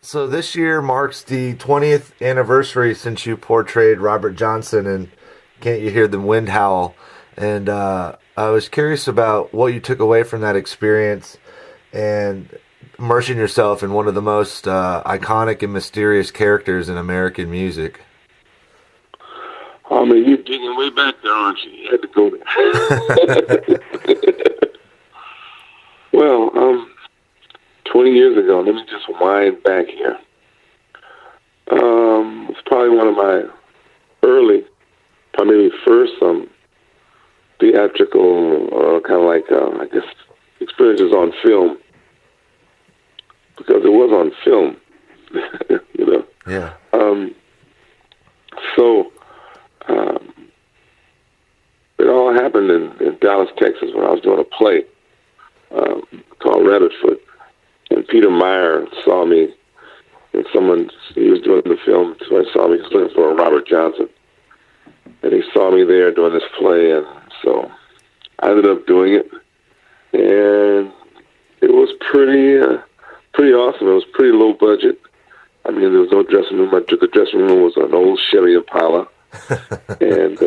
So this year marks the 20th anniversary since you portrayed Robert Johnson in Can't You Hear the Wind Howl? And I was curious about what you took away from that experience and immersing yourself in one of the most iconic and mysterious characters in American music. Oh man, you're digging way back there, aren't you? You had to go there. Well, 20 years ago, let me just wind back here. It's probably one of my early, probably maybe first theatrical, kind of like, I guess, experiences on film. Because it was on film, you know. Yeah. So, it all happened in Dallas, Texas, when I was doing a play called Rabbitfoot. And Peter Meyer saw me, and he was doing the film, so I saw me, he was looking for a Robert Johnson. And he saw me there doing this play, and so I ended up doing it. And it was pretty awesome. It was pretty low budget. I mean, there was no dressing room. The dressing room was an old Chevy Impala. And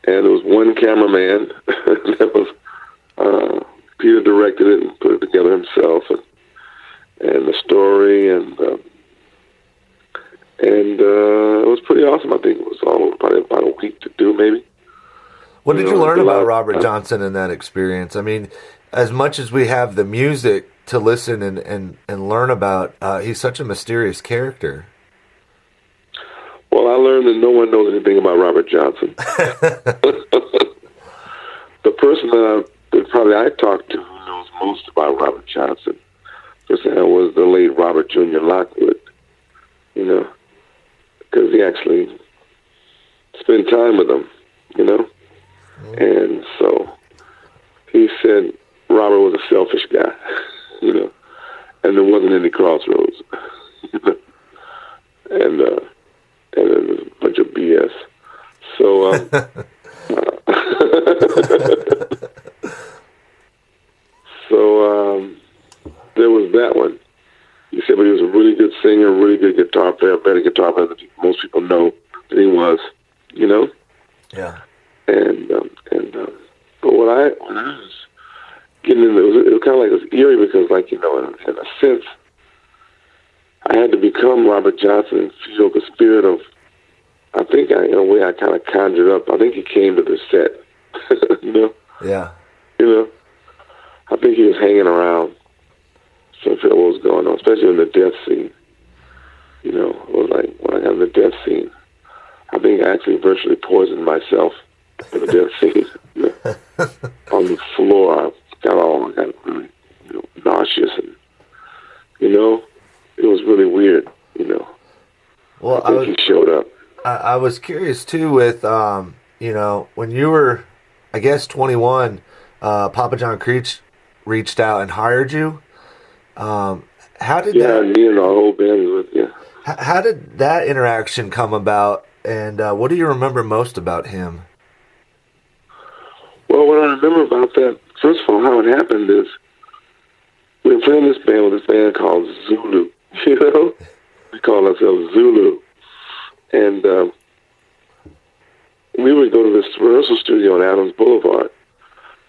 there was one cameraman that was, Peter directed it and put it together himself, and the story, and it was pretty awesome. I think it was probably about a week to do, maybe. What did you learn about Robert Johnson in that experience? I mean, as much as we have the music to listen and learn about, he's such a mysterious character. Well, I learned that no one knows anything about Robert Johnson. The person that probably I talked to who knows most about Robert Johnson was the late Robert Jr. Lockwood, you know, because he actually spent time with him, you know. And so he said Robert was a selfish guy, you know, and there wasn't any crossroads, you know, and it was a bunch of BS. So, there was that one. He said, but he was a really good singer, really good guitar player, better guitar player than most people know that he was, you know? Yeah. But when I was getting into it, was kind of like, it was eerie because, like, you know, in a sense, I had to become Robert Johnson and feel the spirit of, I think in a way I kind of conjured up, I think he came to the set, you know? Yeah. You know? I think he was hanging around to feel what was going on, especially in the death scene. You know, it was like when I got in the death scene, I think I actually virtually poisoned myself in the death scene. You know? On the floor, I got really, you know, nauseous, and you know, it was really weird. You know, well, I think he showed up. I was curious too with you know, when you were, I guess, 21, Papa John Creach reached out and hired you. How did that? Me and our whole band was with you. How did that interaction come about, and what do you remember most about him? Well, what I remember about that, first of all, how it happened is we were playing this band with this band called Zulu. You know, we call ourselves Zulu, and we would go to this rehearsal studio on Adams Boulevard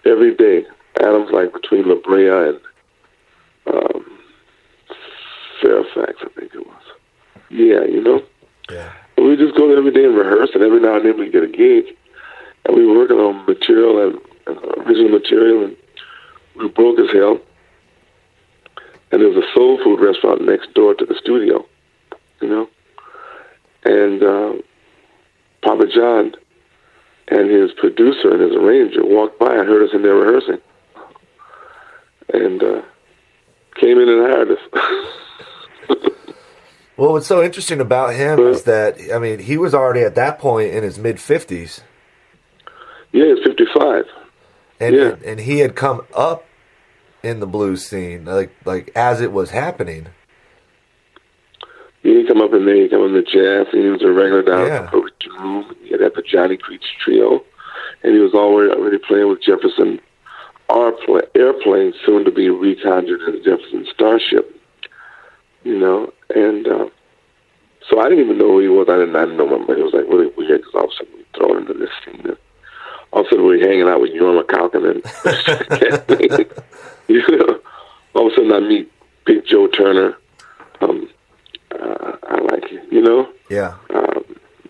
every day. Adams, like between La Brea and Fairfax, I think it was. Yeah, you know? Yeah. And we just go there every day and rehearse, and every now and then we get a gig. And we were working on material and original material, and we were broke as hell. And there was a soul food restaurant next door to the studio, you know? And Papa John and his producer and his arranger walked by and heard us in there rehearsing. And came in and hired us. Well, what's so interesting about him is that, I mean, he was already at that point in his mid-50s. Yeah, he's 55. And he had come up in the blues scene, like as it was happening. Yeah, he come up in there, he come in the jazz, and he was a regular down in the Richard Room. He had the Johnny Creach Trio, and he was already playing with Jefferson Airplane, soon to be reconjured as Jefferson Starship. You and so I didn't even know who he was. I didn't know him. It was like really weird because all of a sudden we thrown into this scene. And all of a sudden we're hanging out with Jorma Kalkinen. All of a sudden I meet Big Joe Turner. I like it, Yeah.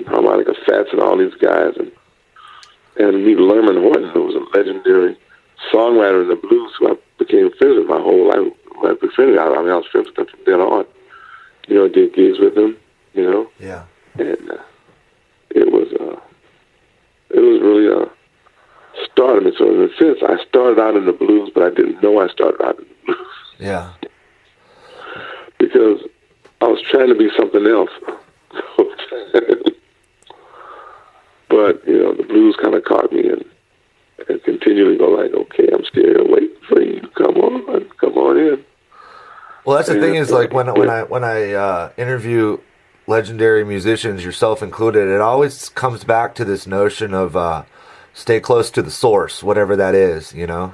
Harmonica Fats and all these guys, and meet Lerman Horton, who was a legendary songwriter in the blues, who I became friends with my whole life. I was friends with him from then on. Did gigs with him, Yeah. and it was really a start of me. So in a sense, I started out in the blues, but I didn't know I started out in the blues. Yeah. Because I was trying to be something else. But, the blues kind of caught me and continually go like, okay, I'm still waiting for you. Come on in. Well, that's the thing is, like, when I interview legendary musicians, yourself included, it always comes back to this notion of stay close to the source, whatever that is, Yes,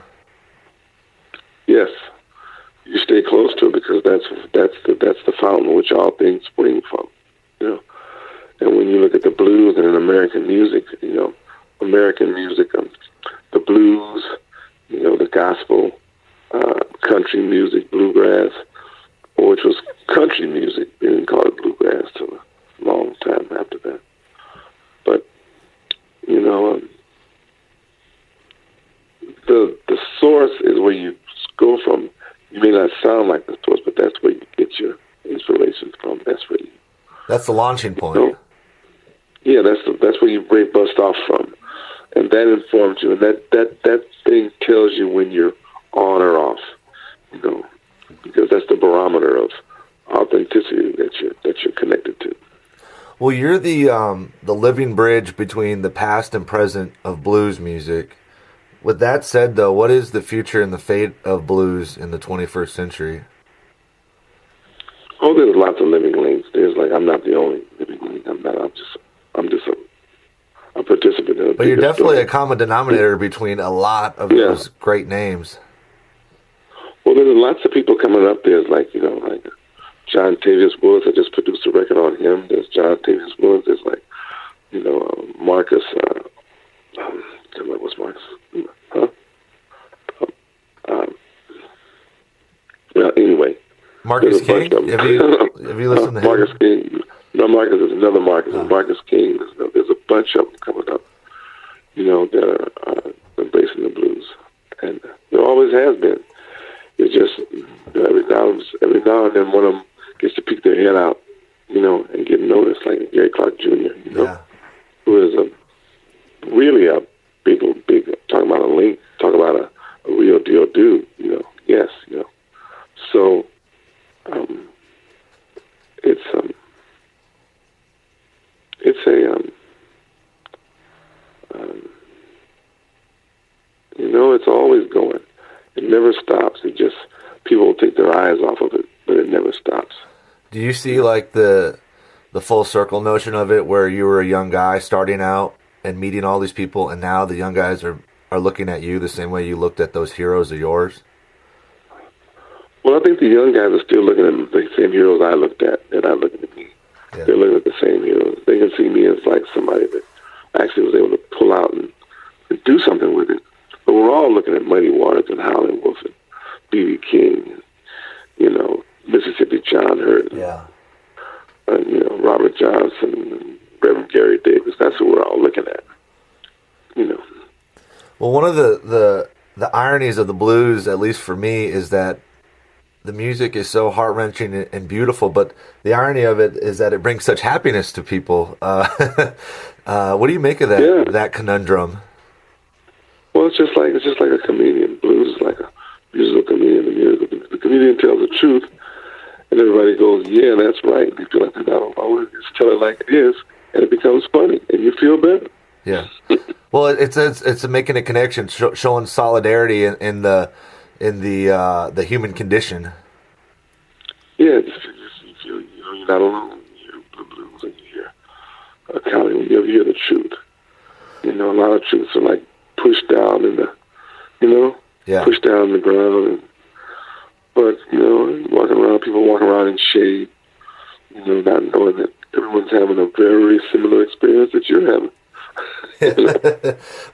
you stay close to it because that's the fountain which all things spring from, And when you look at the blues and in American music, the blues, the gospel, country music, bluegrass, which was country music. They didn't call it bluegrass till a long time after that. But, the source is where you go from. You may not sound like the source, but that's where you get your inspiration from. That's the launching point. Yeah, that's where you bust off from, and that informs you, and that thing tells you when you're on or off, because that's the barometer of authenticity that you're connected to. Well, you're the living bridge between the past and present of blues music. With that said, though, what is the future and the fate of blues in the 21st century? Oh, there's lots of living links. I'm not the only living link. I'm just a participant in it. But you're definitely a common denominator between a lot of those great names. Well, there's lots of people coming up. There's like John Tavius Willis. I just produced a record on him. There's John Tavius Willis. There's Marcus. What's Marcus? Huh? Well, anyway. Marcus King? Have you listened to him? Marcus King. No, Marcus is another Marcus. Oh. Marcus King. There's a bunch of them coming up, that are embracing the blues. And there always has been. It's just every now and then one of them gets to peek their head out, and get noticed, like Gary Clark Jr., who is really a big, talking about a link, talking about a real deal dude, yes, So, it's always going. It never stops. It just, people will take their eyes off of it, but it never stops. Do you see like the full circle notion of it, where you were a young guy starting out and meeting all these people, and now the young guys are looking at you the same way you looked at those heroes of yours? Well, I think the young guys are still looking at the same heroes I looked at, that I look at me. Yeah. They're looking at the same heroes. They can see me as like somebody that actually was able to pull out and do something with it. But we're all looking at Muddy Waters and Howlin' Wolf and B.B. King, and, Mississippi John Hurt, and, Robert Johnson, and Reverend Gary Davis. That's what we're all looking at, Well, one of the ironies of the blues, at least for me, is that the music is so heart-wrenching and beautiful, but the irony of it is that it brings such happiness to people. What do you make of that conundrum? Well, it's just like a comedian. Blues is like a musical comedian. The comedian tells the truth, and everybody goes, "Yeah, that's right." They feel like they're not always just tell it like it is, and it becomes funny, and you feel better. Yeah. Well, it's making a connection, showing solidarity in the human condition. Yeah, you feel you're not alone. You hear the blues and you hear accounting. When you ever hear the truth, a lot of truths are like pushed down in the, pushed down in the ground, But, people walking around in shade, not knowing that everyone's having a very similar experience that you're having.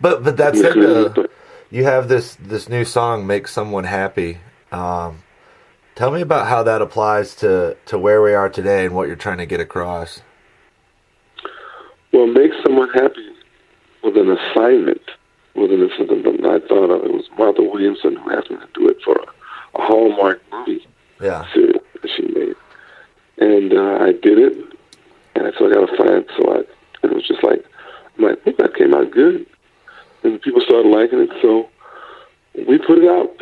But that said, you have this new song, "Make Someone Happy." Tell me about how that applies to where we are today and what you're trying to get across. Well, "Make Someone Happy" was an assignment. I thought it was Martha Williamson who asked me to do it for a Hallmark movie series that she made. And I did it, and so I got a find. It was just like, I think that came out good, and people started liking it. So we put it out.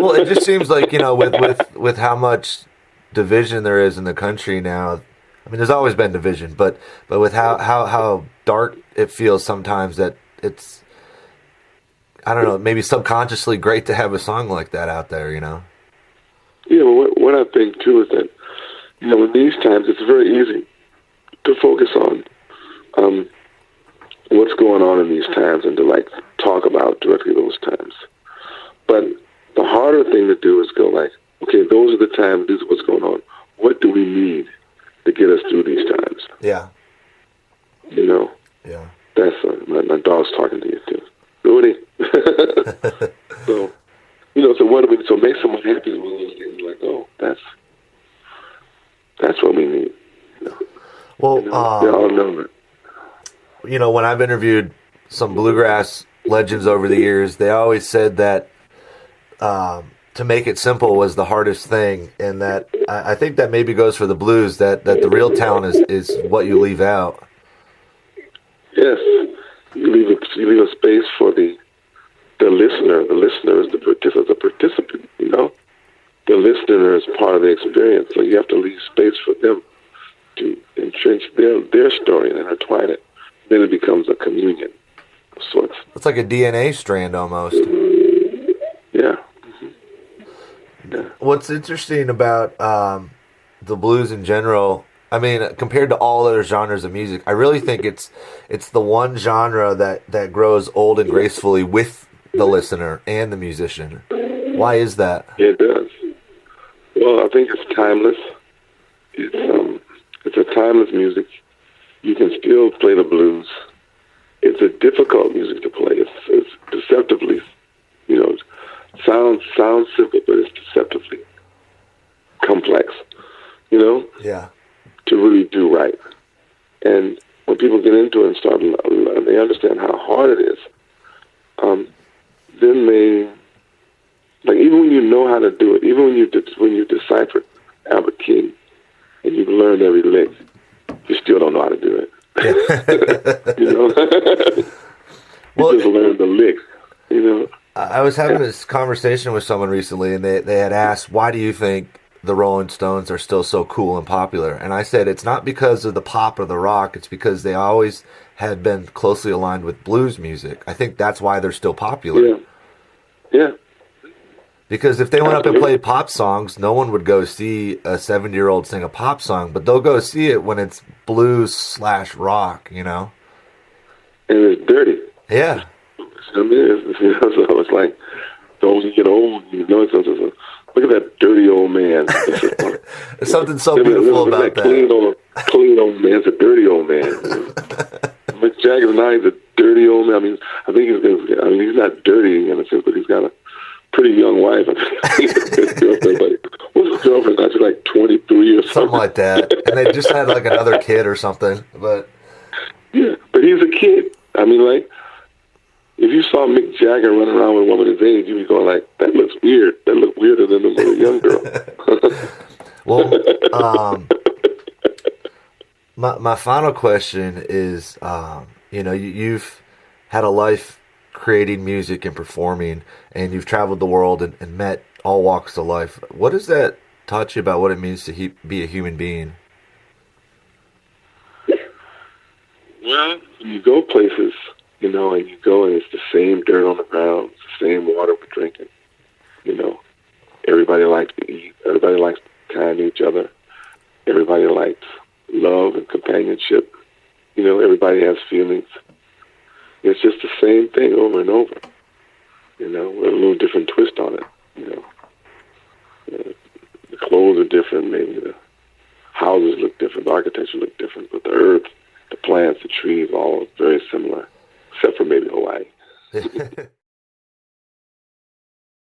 Well, it just seems like with how much division there is in the country now. I mean, there's always been division, but with how dark it feels sometimes, that it's, I don't know, maybe subconsciously great to have a song like that out there. Yeah. Well, what I think too is that in these times it's very easy to focus on what's going on in these times and to talk about directly those times. But the harder thing to do is go okay, those are the times, this is what's going on. What do we need to get us through these times? Yeah. Yeah. That's my dog's talking to you too. Rudy. So, so what do we? So "Make Someone Happy" is one of those things oh, that's what we need. Well, they all know it. When I've interviewed some bluegrass legends over the years, they always said that to make it simple was the hardest thing, and that I think that maybe goes for the blues, that the real talent is what you leave out. Yes, you leave a space for the listener. The listener is the participant. The listener is part of the experience, so you have to leave space for them to entrench their story and intertwine it. Then it becomes a communion of sorts. It's like a DNA strand almost. Yeah. Yeah. What's interesting about the blues in general, I mean, compared to all other genres of music, I really think it's the one genre that grows old and gracefully with the listener and the musician. Why is that? It does. Well, I think it's timeless. It's a timeless music. You can still play the blues. It's a difficult music to play. It's deceptively, sounds simple, but it's deceptively complex. Yeah. To really do right. And when people get into it and start, they understand how hard it is. Then they, even when you know how to do it, even when you decipher Albert King and you've learned every lick, you still don't know how to do it. Well, you just learn the lick. I was having this conversation with someone recently, and they had asked, why do you think the Rolling Stones are still so cool and popular? And I said, it's not because of the pop or the rock, it's because they always had been closely aligned with blues music. I think that's why they're still popular. Yeah. Because if they went up and played pop songs, no one would go see a 70-year-old sing a pop song, but they'll go see it when it's blues/rock, And it's dirty. Yeah. I mean, so it's like, so when you get old, it's look at that dirty old man. There's something so beautiful about that. Clean old man. It's a dirty old man. Mick Jagger now, he's a dirty old man. I mean, he's not dirty in a sense, but he's got a pretty young wife. I think what's his girlfriend? She's like 23 or something like that. And they just had another kid or something. But yeah, but he's a kid. I mean, if you saw Mick Jagger running around with a woman his age, you'd be going that looks weird. That looks weirder than a young girl. Well, my final question is, you've had a life creating music and performing, and you've traveled the world and met all walks of life. What does that taught you about what it means to be a human being? Well, you go places, and you go and it's the same dirt on the ground, it's the same water we're drinking. Everybody likes to eat. Everybody likes to be kind to each other. Everybody likes love and companionship. Everybody has feelings. It's just the same thing over and over, with a little different twist on it, the clothes are different, maybe the houses look different, the architecture look different, but the earth, the plants, the trees, all very similar, except for maybe Hawaii.